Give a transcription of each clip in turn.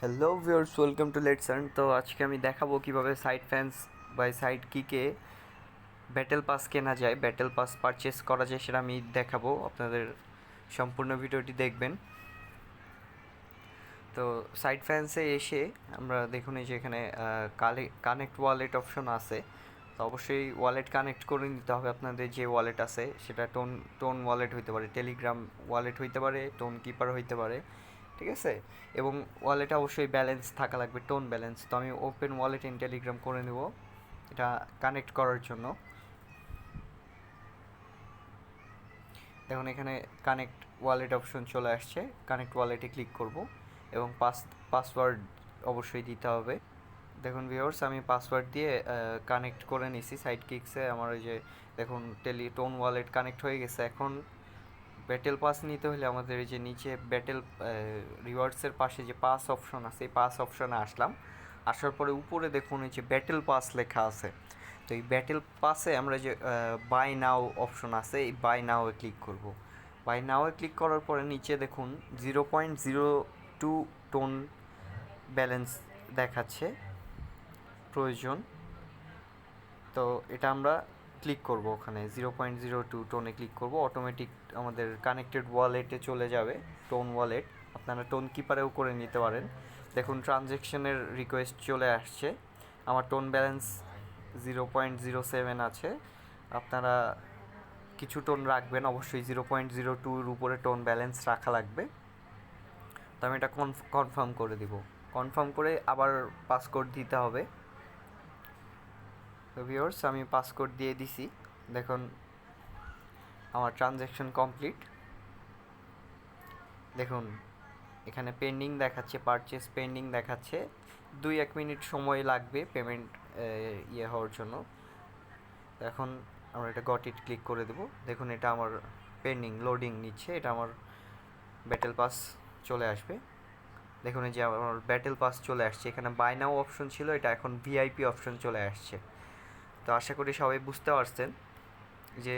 Hello viewers, welcome to let's earn. তো আজকে আমি দেখাবো কিভাবে সাইড ফ্যান্স বাই সাইড কিকে ব্যাটেল পাস কেনা যায়, ব্যাটেল পাস পারচেস করা যায়, সেটা আমি দেখাবো। আপনাদের সম্পূর্ণ ভিডিওটি দেখবেন। তো সাইড ফ্যান্সে এসে আমরা দেখুন এই যে এখানে কানেক্ট ওয়ালেট অপশন আছে। তো অবশ্যই ওয়ালেট কানেক্ট করে নিতে হবে। আপনাদের যে ওয়ালেট আছে সেটা টোন টোন ওয়ালেট হইতে পারে, টেলিগ্রাম ওয়ালেট হইতে পারে, টোন কিপার হইতে পারে, ঠিক আছে। এবং ওয়ালেটে অবশ্যই ব্যালেন্স থাকা লাগবে, টোন ব্যালেন্স। তো আমি ওপেন ওয়ালেট ইন টেলিগ্রাম করে নেব এটা কানেক্ট করার জন্য। দেখুন এখানে কানেক্ট ওয়ালেট অপশন চলে আসছে, কানেক্ট ওয়ালেটে ক্লিক করব এবং পাসওয়ার্ড অবশ্যই দিতে হবে। দেখুন ভিউয়ার্স, আমি পাসওয়ার্ড দিয়ে কানেক্ট করে নিছি সাইড কিক্সে। আমার ওই যে দেখুন টোন ওয়ালেট কানেক্ট হয়ে গেছে। এখন ব্যাটেল পাস নিতে হলে আমাদের এই যে নিচে ব্যাটেল রিওয়ার্ডসের পাশে যে পাস অপশন আছে, এই পাস অপশনে আসলাম। আসার পরে উপরে দেখুন এই যে ব্যাটেল পাস লেখা আছে। তো এই ব্যাটেল পাসে আমরা যে বাই নাও অপশন আছে, এই বাই নাওয়ে ক্লিক করব। বাই নাওয়ে ক্লিক করার পরে নিচে দেখুন 0.02 টোন ব্যালেন্স দেখাচ্ছে প্রয়োজন। তো এটা আমরা ক্লিক করব, ওখানে 0.02 টোনে ক্লিক করব। অটোমেটিক আমাদের কানেক্টেড ওয়ালেটে চলে যাবে টোন ওয়ালেট। আপনারা টোন কিপারেও করে নিতে পারেন। দেখুন ট্রানজ্যাকশনের রিকোয়েস্ট চলে আসছে। আমার টোন ব্যালেন্স 0.07 আছে। আপনারা কিছু টোন রাখবেন, অবশ্যই 0.02-এর উপরে টোন ব্যালেন্স রাখা লাগবে। তো আমি এটা কনফার্ম করে দিব। কনফার্ম করে আবার পাসকোড দিতে হবে। তো ভিউয়ার্স, আমি পাসকোড দিয়ে দিছি। দেখুন আমার ট্রানজ্যাকশন কমপ্লিট। দেখুন এখানে পেন্ডিং দেখাচ্ছে, পারচেস পেন্ডিং দেখাচ্ছে। 2-1 মিনিট সময় লাগবে পেমেন্ট হওয়ার জন্য। এখন আমরা এটা গট ইট ক্লিক করে দেব। দেখুন এটা আমার পেন্ডিং লোডিং নিচ্ছে, এটা আমার ব্যাটেল পাস চলে আসবে। দেখুন এই যে আমার ব্যাটেল পাস চলে আসছে। এখানে বাই নাও অপশন ছিল, এটা এখন ভিআইপি অপশন চলে আসছে। তো আশা করি সবাই বুঝতে পারছেন যে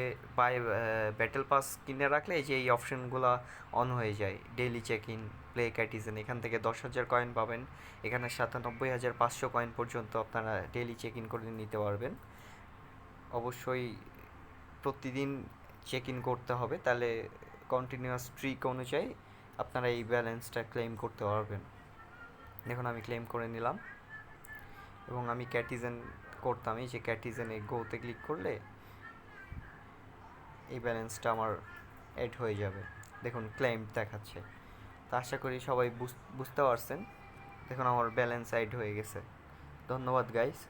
ব্যাটেল পাস কিনে রাখলে যে এই অপশনগুলো অন হয়ে যায়। ডেইলি চেক ইন, প্লে ক্যাটিজেন, এখান থেকে 10,000 কয়েন পাবেন। এখানে 97,500 কয়েন পর্যন্ত আপনারা ডেইলি চেক ইন করে নিতে পারবেন। অবশ্যই প্রতিদিন চেক ইন করতে হবে, তাহলে কন্টিনিউয়াস স্ট্রিক অনুযায়ী আপনারা এই ব্যালেন্সটা ক্লেম করতে পারবেন। দেখুন আমি ক্লেম করে নিলাম এবং আমি ক্যাটিজেন করতাম। এই যে ক্যাটিজেনে গোতে ক্লিক করলে এই ব্যালেন্সটা আমার অ্যাড হয়ে যাবে। দেখুন ক্লেম দেখাচ্ছে। তো আশা করি সবাই বুঝতে পারছেন। দেখুন আমার ব্যালেন্স অ্যাড হয়ে গেছে। ধন্যবাদ গাইস।